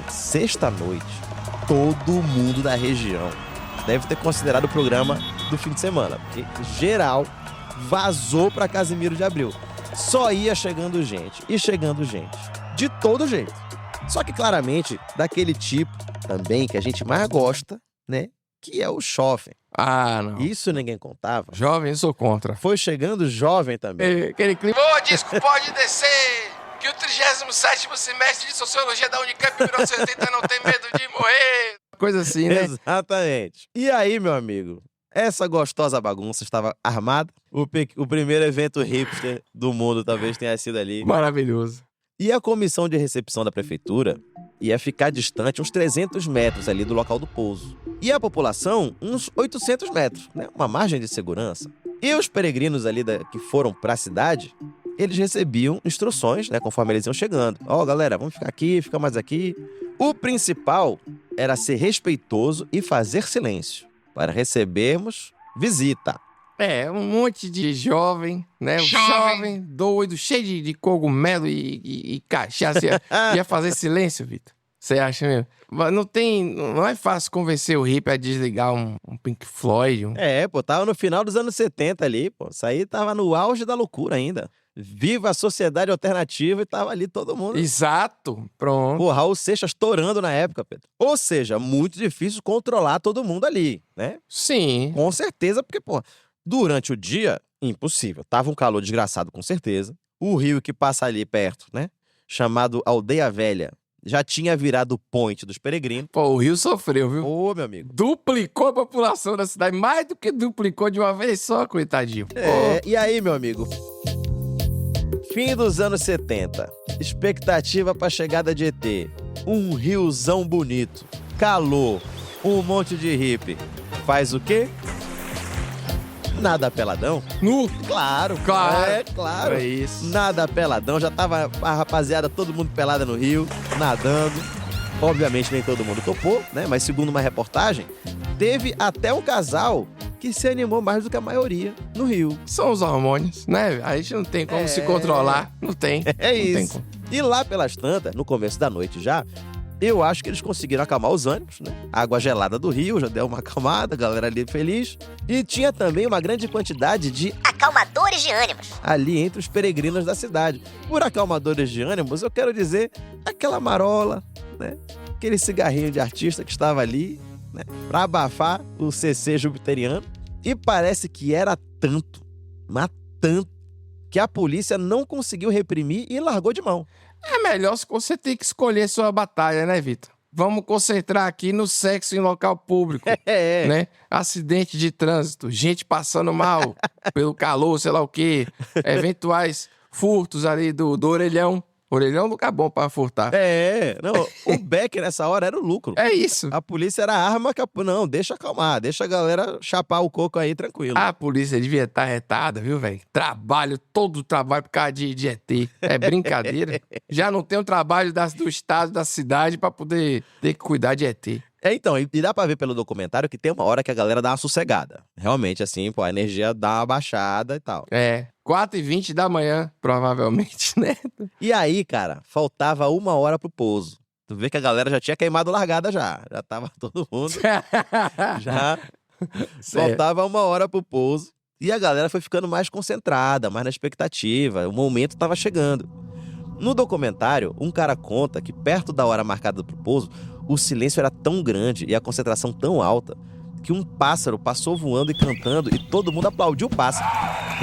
sexta-noite, todo mundo da região deve ter considerado o programa do fim de semana, porque geral vazou pra Casimiro de Abril. Só ia chegando gente, de todo jeito. Só que claramente, daquele tipo também que a gente mais gosta, né? Que é o jovem. Ah, não. Isso ninguém contava. Jovem, eu sou contra. Foi chegando jovem também. Aquele clima. Ô, disco pode descer! Que o 37º semestre de Sociologia da Unicamp 1980 não tem medo de morrer! Coisa assim, né? Exatamente. E aí, meu amigo, essa gostosa bagunça estava armada. O primeiro evento hipster do mundo talvez tenha sido ali. Maravilhoso. E a comissão de recepção da prefeitura ia ficar distante uns 300 metros ali do local do pouso. E a população, uns 800 metros, né? Uma margem de segurança. E os peregrinos ali que foram para a cidade, eles recebiam instruções, né? Conforme eles iam chegando. Ó, galera, vamos ficar aqui, ficar mais aqui. O principal era ser respeitoso e fazer silêncio para recebermos visita. Um monte de jovem, né? Jovem doido, cheio de cogumelo e cachaça. Ia fazer silêncio, Vitor. Você acha mesmo? Não é fácil convencer o hippie a desligar um Pink Floyd. Tava no final dos anos 70 ali, pô. Isso aí tava no auge da loucura ainda. Viva a sociedade alternativa e tava ali todo mundo. Exato, pronto. Pô, Raul Seixas estourando na época, Pedro. Ou seja, muito difícil controlar todo mundo ali, né? Sim. Com certeza, porque, pô, durante o dia, impossível. Tava um calor desgraçado, com certeza. O rio que passa ali perto, né? Chamado Aldeia Velha, já tinha virado o point dos peregrinos. Pô, o rio sofreu, viu? Ô, meu amigo. Duplicou a população da cidade, mais do que duplicou de uma vez só, coitadinho. E aí, meu amigo? Fim dos anos 70. Expectativa pra chegada de ET. Um riozão bonito. Calor. Um monte de hippie. Faz o quê? Nada peladão? Nu? Claro. Claro. É isso. Nada peladão. Já tava a rapaziada, todo mundo pelada no rio, nadando. Obviamente nem todo mundo topou, né? Mas segundo uma reportagem, teve até um casal que se animou mais do que a maioria no rio. São os hormônios, né? A gente não tem como se controlar. Não tem. É isso. E lá pelas tantas, no começo da noite já, eu acho que eles conseguiram acalmar os ânimos, né? A água gelada do rio já deu uma acalmada, a galera ali feliz. E tinha também uma grande quantidade de acalmadores de ânimos ali entre os peregrinos da cidade. Por acalmadores de ânimos, eu quero dizer aquela marola, né? Aquele cigarrinho de artista que estava ali, né? Pra abafar o CC jupiteriano. E parece que era tanto, mas tanto, que a polícia não conseguiu reprimir e largou de mão. É melhor se você ter que escolher sua batalha, né, Vitor? Vamos concentrar aqui no sexo em local público, né? Acidente de trânsito, gente passando mal pelo calor, sei lá o quê, eventuais furtos ali do orelhão. Orelhão é um lugar bom pra furtar. Não, o Beck nessa hora era o lucro. É isso. A polícia era a arma que... Não, deixa acalmar, deixa a galera chapar o coco aí tranquilo. A polícia devia estar retada, viu, velho? Todo o trabalho por causa de ET. É brincadeira. Já não tem o trabalho do estado, da cidade pra poder ter que cuidar de ET. Então, e dá pra ver pelo documentário que tem uma hora que a galera dá uma sossegada. Realmente, assim, pô, a energia dá uma baixada e tal. 4h20 da manhã, provavelmente, né? E aí, cara, faltava 1 hora pro pouso. Tu vê que a galera já tinha queimado largada já. Já tava todo mundo. já. Faltava 1 hora pro pouso. E a galera foi ficando mais concentrada, mais na expectativa. O momento tava chegando. No documentário, um cara conta que perto da hora marcada pro pouso, o silêncio era tão grande e a concentração tão alta que um pássaro passou voando e cantando e todo mundo aplaudiu o pássaro.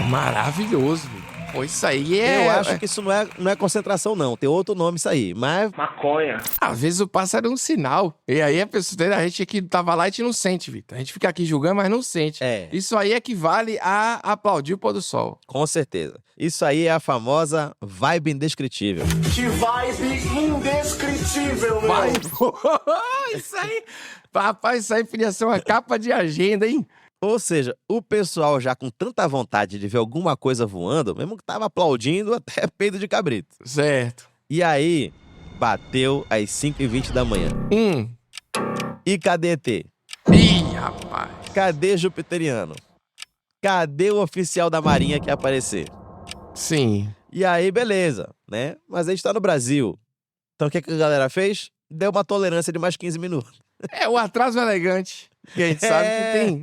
Maravilhoso. Pô, isso aí Eu acho que isso não é concentração, não. Tem outro nome isso aí, mas... Maconha. Às vezes o pássaro é um sinal. E aí a gente aqui tava lá e a gente não sente, Vitor. A gente fica aqui julgando, mas não sente. Isso aí equivale a aplaudir o pôr do sol. Com certeza. Isso aí é a famosa vibe indescritível. Que vibe indescritível, meu! Isso aí... Rapaz, isso aí podia ser uma capa de agenda, hein? Ou seja, o pessoal já com tanta vontade de ver alguma coisa voando, mesmo que tava aplaudindo até peido de cabrito. Certo. E aí, bateu às 5h20 da manhã. E cadê ET? Ih, rapaz. Cadê Jupiteriano? Cadê o oficial da Marinha que ia aparecer? Sim. E aí, beleza, né? Mas a gente tá no Brasil. Então o que a galera fez? Deu uma tolerância de mais 15 minutos. O atraso elegante. Que a gente sabe que tem.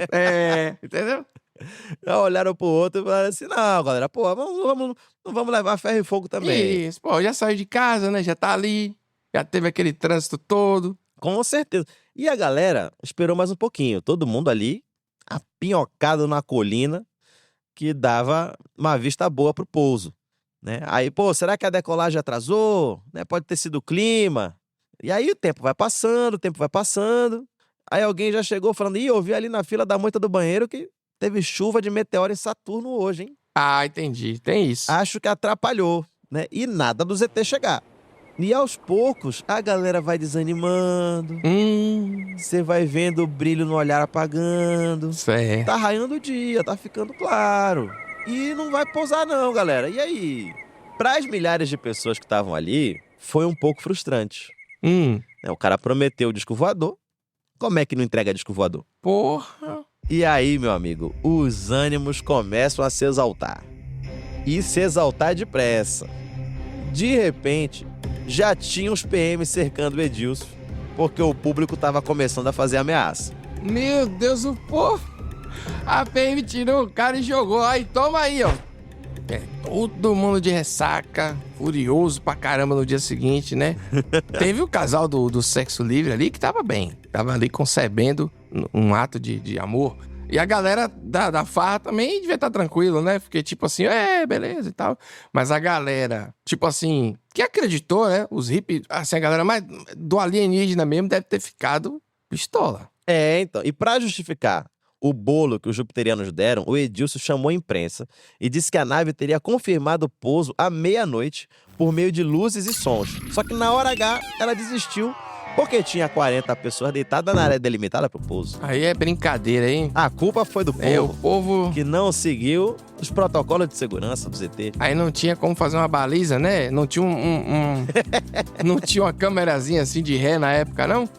Entendeu? Já olharam pro outro e falaram assim, não, galera, pô, não vamos levar ferro e fogo também. Isso, pô, já saiu de casa, né? Já tá ali, já teve aquele trânsito todo. Com certeza. E a galera esperou mais um pouquinho. Todo mundo ali, apinhocado na colina, que dava uma vista boa pro pouso, né? Aí, pô, será que a decolagem atrasou? Né? Pode ter sido o clima. E aí o tempo vai passando. Aí alguém já chegou falando, eu vi ali na fila da moita do banheiro que teve chuva de meteoro em Saturno hoje, hein? Ah, entendi. Tem isso. Acho que atrapalhou, né? E nada do ZT chegar. E aos poucos, a galera vai desanimando. Você vai vendo o brilho no olhar apagando. Certo. Tá raiando o dia, tá ficando claro. E não vai pousar não, galera. E aí? Para as milhares de pessoas que estavam ali, foi um pouco frustrante. O cara prometeu o disco voador. Como é que não entrega disco voador? Porra! E aí, meu amigo, os ânimos começam a se exaltar. E se exaltar depressa. De repente, já tinha os PMs cercando o Edilson, porque o público tava começando a fazer ameaça. Meu Deus, o povo! A PM tirou o cara e jogou. Aí, toma aí, ó. Todo mundo de ressaca, furioso pra caramba no dia seguinte, né? Teve o casal do sexo livre ali que tava bem. Tava ali concebendo um ato de amor. E a galera da farra também devia estar tranquilo, né? Porque tipo assim, beleza e tal. Mas a galera, tipo assim, que acreditou, né? Os hippies, assim, a galera mais do alienígena mesmo deve ter ficado pistola. Então. E pra justificar o bolo que os jupiterianos deram, o Edilson chamou a imprensa e disse que a nave teria confirmado o pouso à meia-noite por meio de luzes e sons. Só que na hora H, ela desistiu porque tinha 40 pessoas deitadas na área delimitada pro pouso. Aí é brincadeira, hein? A culpa foi do povo. O povo que não seguiu os protocolos de segurança do ZT. Aí não tinha como fazer uma baliza, né? Não tinha não tinha uma câmerazinha assim de ré na época, não?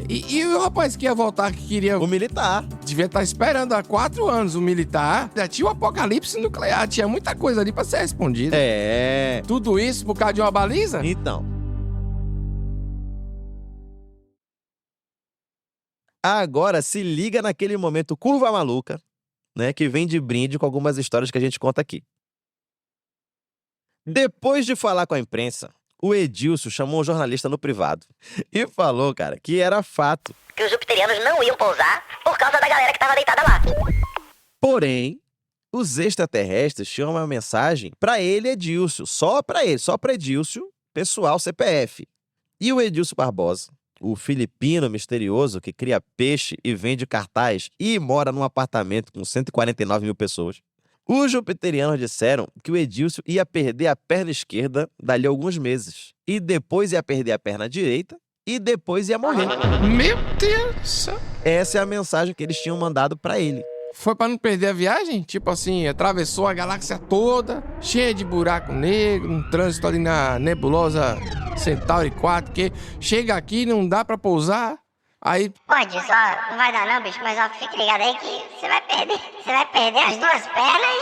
E o rapaz que ia voltar, que queria... O militar. Devia estar esperando há 4 anos o militar. Já tinha o apocalipse nuclear. Tinha muita coisa ali pra ser respondida. Tudo isso por causa de uma baliza? Então. Agora se liga naquele momento curva maluca, né? Que vem de brinde com algumas histórias que a gente conta aqui. Depois de falar com a imprensa, o Edilson chamou um jornalista no privado e falou, cara, que era fato que os jupiterianos não iam pousar por causa da galera que tava deitada lá. Porém, os extraterrestres tinham uma mensagem pra ele, Edilson, só pra Edilson, pessoal CPF. E o Edilson Barbosa, o filipino misterioso que cria peixe e vende cartaz e mora num apartamento com 149 mil pessoas, Os jupiterianos disseram que o Edílcio ia perder a perna esquerda dali a alguns meses. E depois ia perder a perna direita e depois ia morrer. Meu Deus do céu. Essa é a mensagem que eles tinham mandado pra ele. Foi pra não perder a viagem? Tipo assim, atravessou a galáxia toda, cheia de buraco negro, um trânsito ali na nebulosa Centauri 4, que chega aqui e não dá pra pousar. Aí... Pode, só não vai dar não, bicho, mas ó, fique ligado aí que você vai perder. Você vai perder as duas pernas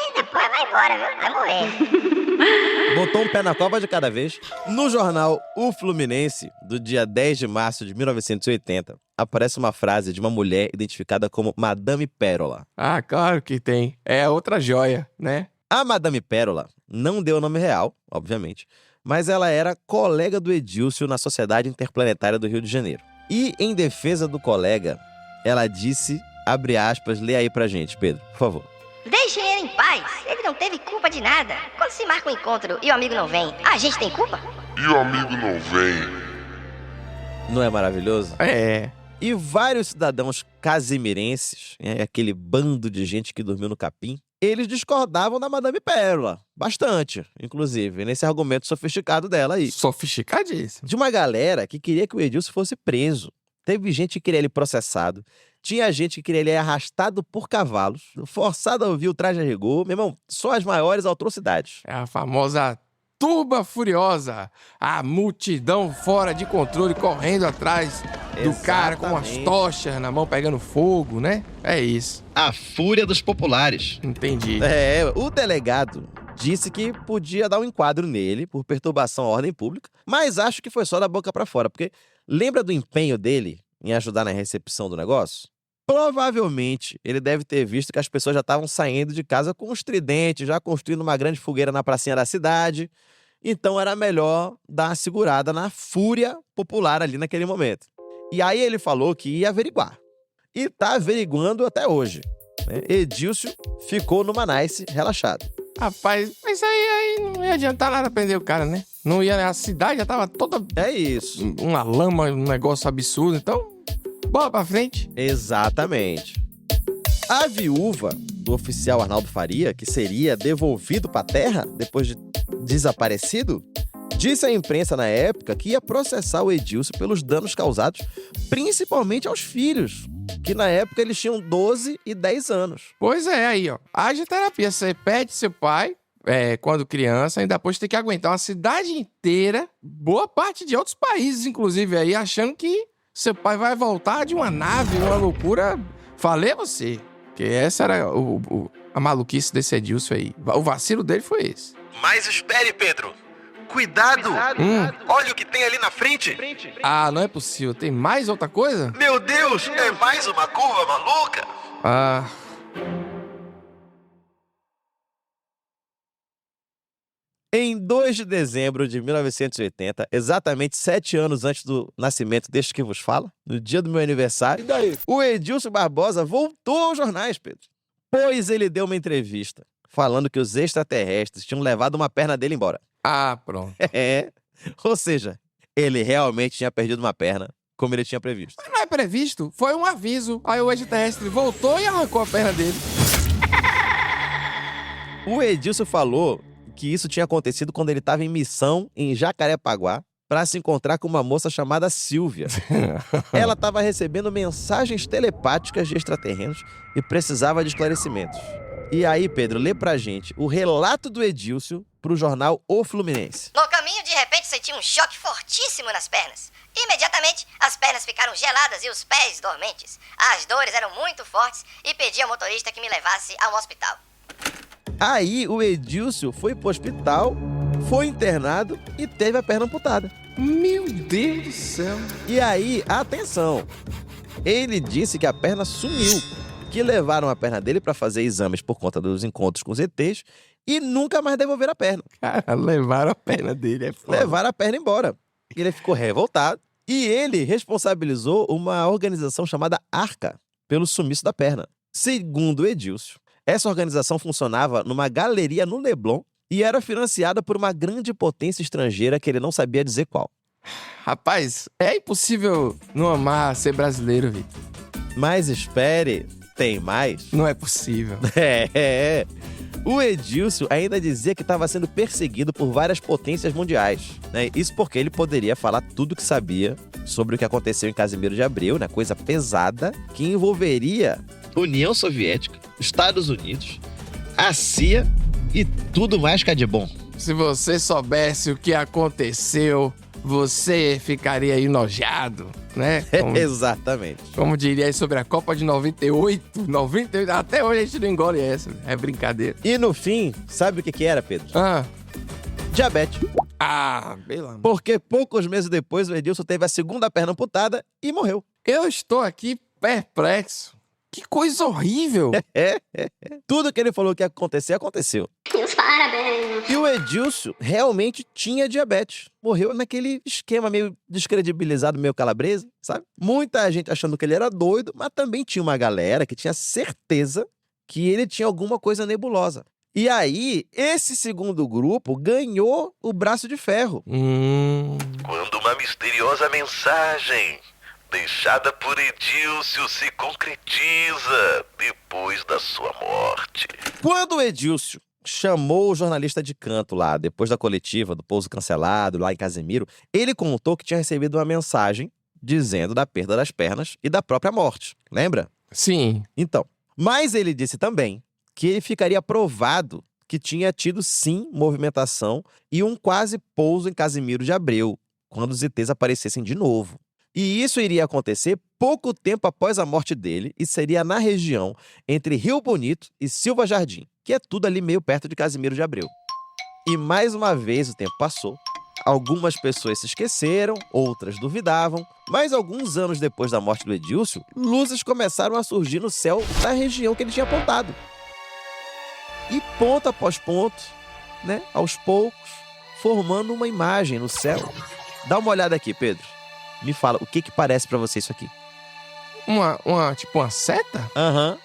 e depois vai embora, viu? Vai morrer. Botou um pé na cova de cada vez. No jornal O Fluminense, do dia 10 de março de 1980, aparece uma frase de uma mulher identificada como Madame Pérola. Ah, claro que tem. É outra joia, né? A Madame Pérola não deu o nome real, obviamente, mas ela era colega do Edílcio na Sociedade Interplanetária do Rio de Janeiro. E, em defesa do colega, ela disse, abre aspas, lê aí pra gente, Pedro, por favor. Deixem ele em paz, ele não teve culpa de nada. Quando se marca um encontro e o amigo não vem, a gente tem culpa? E o amigo não vem. Não é maravilhoso? É. E vários cidadãos casimirenses, aquele bando de gente que dormiu no capim, eles discordavam da Madame Pérola. Bastante, inclusive, nesse argumento sofisticado dela aí. Sofisticadíssimo. De uma galera que queria que o Edílcio fosse preso. Teve gente que queria ele processado. Tinha gente que queria ele arrastado por cavalos, forçado a ouvir o traje a rigor. Meu irmão, só as maiores atrocidades. É a famosa turba furiosa. A multidão fora de controle, correndo atrás do cara com as tochas na mão, pegando fogo, né? É isso. A fúria dos populares. Entendi. O delegado disse que podia dar um enquadro nele por perturbação à ordem pública, mas acho que foi só da boca pra fora, porque lembra do empenho dele em ajudar na recepção do negócio? Provavelmente ele deve ter visto que as pessoas já estavam saindo de casa com os tridentes, já construindo uma grande fogueira na pracinha da cidade. Então era melhor dar uma segurada na fúria popular ali naquele momento. E aí ele falou que ia averiguar. E tá averiguando até hoje. Edílcio ficou numa nice, relaxado. Rapaz, mas aí não ia adiantar nada prender o cara, né? Não ia, a cidade já tava toda... É isso. Uma lama, um negócio absurdo, então... Bola pra frente. Exatamente. A viúva do oficial Arnaldo Faria, que seria devolvido pra terra depois de desaparecido, disse à imprensa na época que ia processar o Edílcio pelos danos causados, principalmente aos filhos, que na época eles tinham 12 e 10 anos. Pois é, aí, ó. Haja terapia. Você perde seu pai, quando criança, e depois tem que aguentar uma cidade inteira, boa parte de outros países, inclusive, aí, achando que seu pai vai voltar de uma nave, uma loucura. Falei a você, que essa era a maluquice desse Edílcio aí. O vacilo dele foi esse. Mas espere, Pedro. Cuidado! Olha o que tem ali na frente. Ah, não é possível. Tem mais outra coisa? Meu Deus, é mais uma curva maluca? Ah... Em 2 de dezembro de 1980, exatamente 7 anos antes do nascimento deste que vos fala, no dia do meu aniversário, o Edílcio Barbosa voltou aos jornais, Pedro. Pois ele deu uma entrevista falando que os extraterrestres tinham levado uma perna dele embora. Ah, pronto. Ou seja, ele realmente tinha perdido uma perna, como ele tinha previsto. Mas não é previsto, foi um aviso. Aí o extraterrestre voltou e arrancou a perna dele. O Edílcio falou que isso tinha acontecido quando ele estava em missão em Jacarepaguá para se encontrar com uma moça chamada Silvia. Ela estava recebendo mensagens telepáticas de extraterrenos e precisava de esclarecimentos. E aí, Pedro, lê pra gente o relato do Edílcio pro jornal O Fluminense. No caminho, de repente, senti um choque fortíssimo nas pernas. Imediatamente, as pernas ficaram geladas e os pés dormentes. As dores eram muito fortes e pedi ao motorista que me levasse a um hospital. Aí o Edílcio foi pro hospital, foi internado e teve a perna amputada. Meu Deus do céu. E aí, atenção, ele disse que a perna sumiu, que levaram a perna dele pra fazer exames por conta dos encontros com os ETs e nunca mais devolveram a perna. Cara, levaram a perna dele, é foda. Levaram a perna embora. Ele ficou revoltado e ele responsabilizou uma organização chamada Arca pelo sumiço da perna. Segundo o Edílcio, essa organização funcionava numa galeria no Leblon e era financiada por uma grande potência estrangeira que ele não sabia dizer qual. Rapaz, é impossível não amar ser brasileiro, Vitor. Mas espere, tem mais. Não é possível. O Edílcio ainda dizia que estava sendo perseguido por várias potências mundiais, né? Isso porque ele poderia falar tudo que sabia sobre o que aconteceu em Casimiro de Abreu, né? Coisa pesada que envolveria União Soviética, Estados Unidos, a CIA e tudo mais que é de bom. Se você soubesse o que aconteceu, você ficaria enojado, né? Exatamente. Como diria aí sobre a Copa de 98. Até hoje a gente não engole essa. É brincadeira. E no fim, sabe o que era, Pedro? Diabetes. Pelo Porque poucos meses depois o Edílcio teve a segunda perna amputada e morreu. Eu estou aqui perplexo. Que coisa horrível. Tudo que ele falou que ia acontecer, aconteceu. Meus parabéns. E o Edílcio realmente tinha diabetes. Morreu naquele esquema meio descredibilizado, meio calabresa, sabe? Muita gente achando que ele era doido, mas também tinha uma galera que tinha certeza que ele tinha alguma coisa nebulosa. E aí, esse segundo grupo ganhou o braço de ferro. Quando uma misteriosa mensagem deixada por Edílcio se concretiza depois da sua morte. Quando o Edílcio chamou o jornalista de canto lá, depois da coletiva do pouso cancelado, lá em Casimiro, ele contou que tinha recebido uma mensagem dizendo da perda das pernas e da própria morte. Lembra? Sim. Então, mas ele disse também que ele ficaria provado que tinha tido, sim, movimentação e um quase pouso em Casimiro de Abreu, quando os ETs aparecessem de novo. E isso iria acontecer pouco tempo após a morte dele e seria na região entre Rio Bonito e Silva Jardim, que é tudo ali meio perto de Casimiro de Abreu. E mais uma vez o tempo passou. Algumas pessoas se esqueceram, outras duvidavam, mas alguns anos depois da morte do Edílcio, luzes começaram a surgir no céu da região que ele tinha apontado. E ponto após ponto, né, aos poucos, formando uma imagem no céu. Dá uma olhada aqui, Pedro. Me fala, o que parece pra você isso aqui? Tipo uma seta? Aham.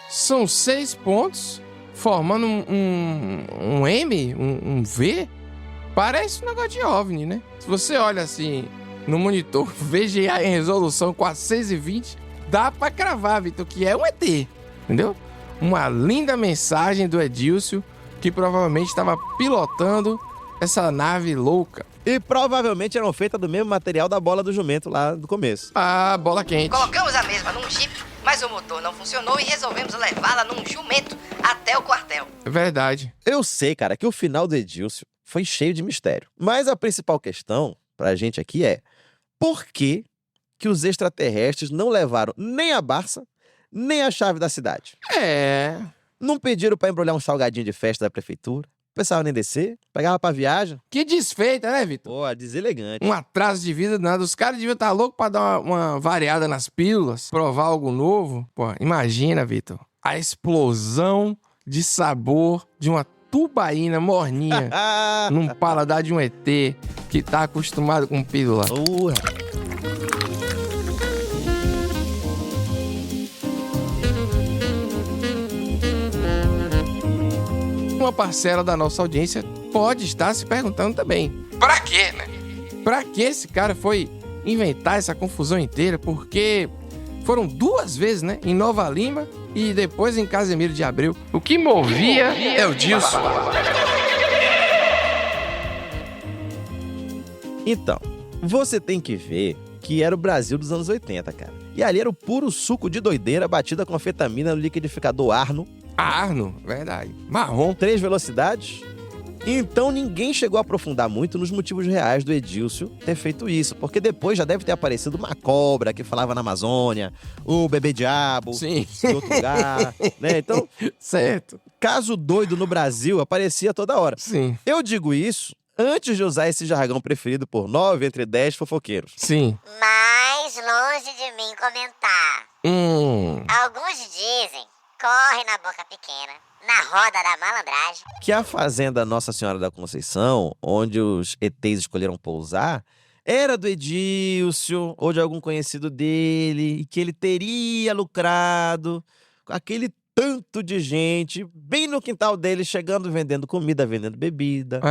São 6 pontos formando um M, um V. Parece um negócio de OVNI, né? Se você olha assim no monitor VGA em resolução 420, dá pra cravar, Vitor, que é um ET, entendeu? Uma linda mensagem do Edílcio, que provavelmente estava pilotando essa nave louca. E provavelmente eram feitas do mesmo material da bola do jumento lá do começo. Bola quente. Colocamos a mesma num Jeep, mas o motor não funcionou e resolvemos levá-la num jumento até o quartel. É verdade. Eu sei, cara, que o final do Edílcio foi cheio de mistério. Mas a principal questão pra gente aqui é: por que os extraterrestres não levaram nem a Barça, nem a chave da cidade? Não pediram pra embrulhar um salgadinho de festa da prefeitura? O pessoal nem descer, pegava pra viagem. Que desfeita, né, Vitor? Pô, deselegante. Um atraso de vida nada. Os caras deviam estar loucos pra dar uma variada nas pílulas, provar algo novo. Pô, imagina, Vitor, a explosão de sabor de uma tubaína morninha num paladar de um ET que tá acostumado com pílula. Uma parcela da nossa audiência pode estar se perguntando também: pra quê, né? Pra que esse cara foi inventar essa confusão inteira? Porque foram 2 vezes, né? Em Nova Lima e depois em Casimiro de Abreu. O que movia é o Edílcio. Então, você tem que ver que era o Brasil dos anos 80, cara. E ali era o puro suco de doideira batida com anfetamina no liquidificador Arno. Arno, verdade. Marrom. 3 velocidades. Então ninguém chegou a aprofundar muito nos motivos reais do Edílcio ter feito isso, porque depois já deve ter aparecido uma cobra que falava na Amazônia, o bebê diabo, sim, em outro lugar, né? Então, certo. Caso doido no Brasil aparecia toda hora. Sim. Eu digo isso antes de usar esse jargão preferido por 9 entre 10 fofoqueiros. Sim. Mais longe de mim comentar. Alguns dizem: corre na boca pequena, na roda da malandragem. Que a fazenda Nossa Senhora da Conceição, onde os ETs escolheram pousar, era do Edílcio ou de algum conhecido dele, e que ele teria lucrado com aquele tanto de gente bem no quintal dele, chegando, vendendo comida, vendendo bebida,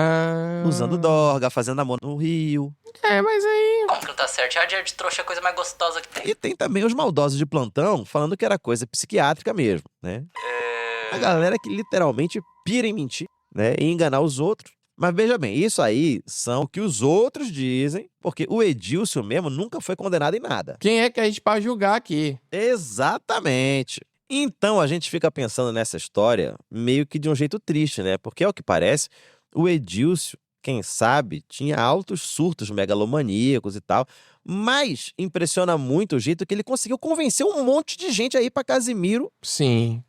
usando dorga, fazendo amor no rio. Mas aí... Como que não tá certo? Já de trouxa é a coisa mais gostosa que tem. E tem também os maldosos de plantão falando que era coisa psiquiátrica mesmo, né? A galera que literalmente pira em mentir, né? E enganar os outros. Mas veja bem, isso aí são o que os outros dizem, porque o Edílcio mesmo nunca foi condenado em nada. Quem é que a gente pode julgar aqui? Exatamente. Então a gente fica pensando nessa história meio que de um jeito triste, né? Porque, ao que parece, o Edílcio, quem sabe, tinha altos surtos megalomaníacos e tal, mas impressiona muito o jeito que ele conseguiu convencer um monte de gente aí pra Casimiro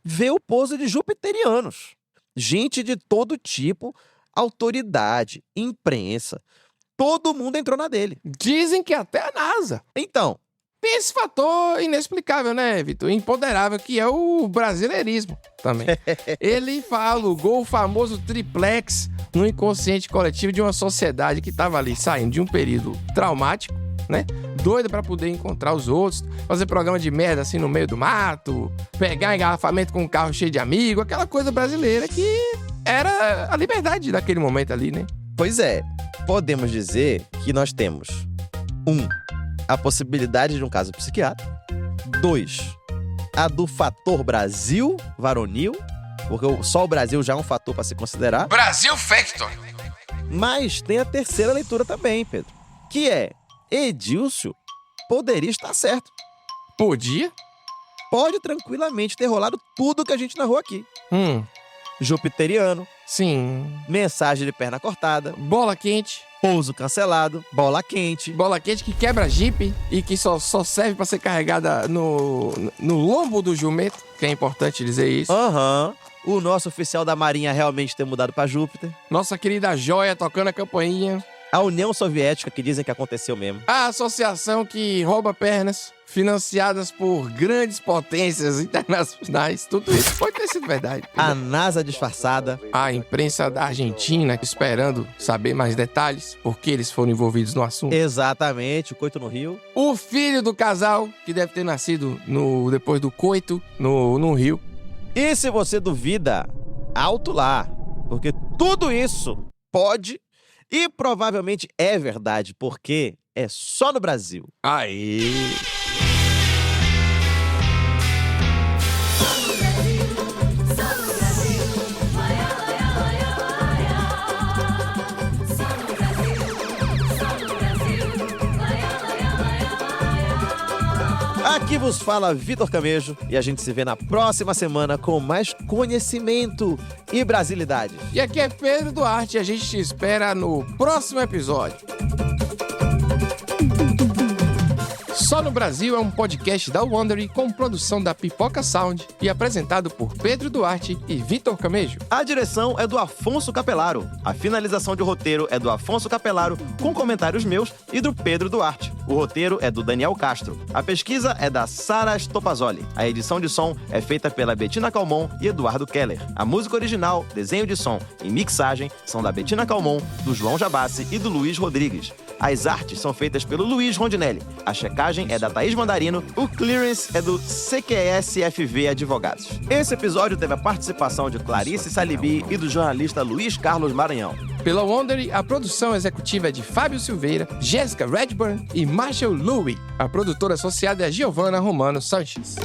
ver o pouso de jupiterianos. Gente de todo tipo, autoridade, imprensa, todo mundo entrou na dele. Dizem que até a NASA. Então, tem esse fator inexplicável, né, Vitor? Imponderável, que é o brasileirismo também. Ele alugou o famoso triplex no inconsciente coletivo de uma sociedade que estava ali saindo de um período traumático, né? Doida pra poder encontrar os outros, fazer programa de merda assim no meio do mato, pegar engarrafamento com um carro cheio de amigo, aquela coisa brasileira que era a liberdade daquele momento ali, né? Pois é, podemos dizer que nós temos 1. A possibilidade de um caso psiquiátrico. 2. A do fator Brasil varonil, porque só o Brasil já é um fator para se considerar. Brasil Factor! Mas tem a terceira leitura também, Pedro, que é: Edílcio poderia estar certo. Podia? Pode tranquilamente ter rolado tudo que a gente narrou aqui. Jupiteriano. Sim. Mensagem de perna cortada. Bola quente. Pouso cancelado. Bola quente. Bola quente que quebra jipe e que só serve pra ser carregada no lombo do jumento, que é importante dizer isso. O nosso oficial da Marinha realmente ter mudado pra Júpiter. Nossa querida joia tocando a campainha. A União Soviética, que dizem que aconteceu mesmo. A associação que rouba pernas, financiadas por grandes potências internacionais. Tudo isso pode ter sido verdade. A NASA disfarçada. A imprensa da Argentina esperando saber mais detalhes, porque eles foram envolvidos no assunto. Exatamente, o coito no Rio. O filho do casal, que deve ter nascido depois do coito no Rio. E se você duvida, alto lá, porque tudo isso pode e provavelmente é verdade, porque é só no Brasil. Aí. Aqui vos fala Vitor Camejo e a gente se vê na próxima semana com mais conhecimento e brasilidade. E aqui é Pedro Duarte e a gente te espera no próximo episódio. Só no Brasil é um podcast da Wondery com produção da Pipoca Sound e apresentado por Pedro Duarte e Vitor Camejo. A direção é do Afonso Capelaro. A finalização de roteiro é do Afonso Capelaro, com comentários meus e do Pedro Duarte. O roteiro é do Daniel Castro. A pesquisa é da Sara Stopazoli. A edição de som é feita pela Betina Calmon e Eduardo Keller. A música original, desenho de som e mixagem são da Betina Calmon, do João Jabassi e do Luiz Rodrigues. As artes são feitas pelo Luiz Rondinelli. A checagem é da Thaís Mandarino. O clearance é do CQSFV Advogados. Esse episódio teve a participação de Clarice Salibi e do jornalista Luiz Carlos Maranhão. Pela Wondery, a produção executiva é de Fábio Silveira, Jéssica Redburn e Marshall Louie. A produtora associada é Giovanna Romano Sanches.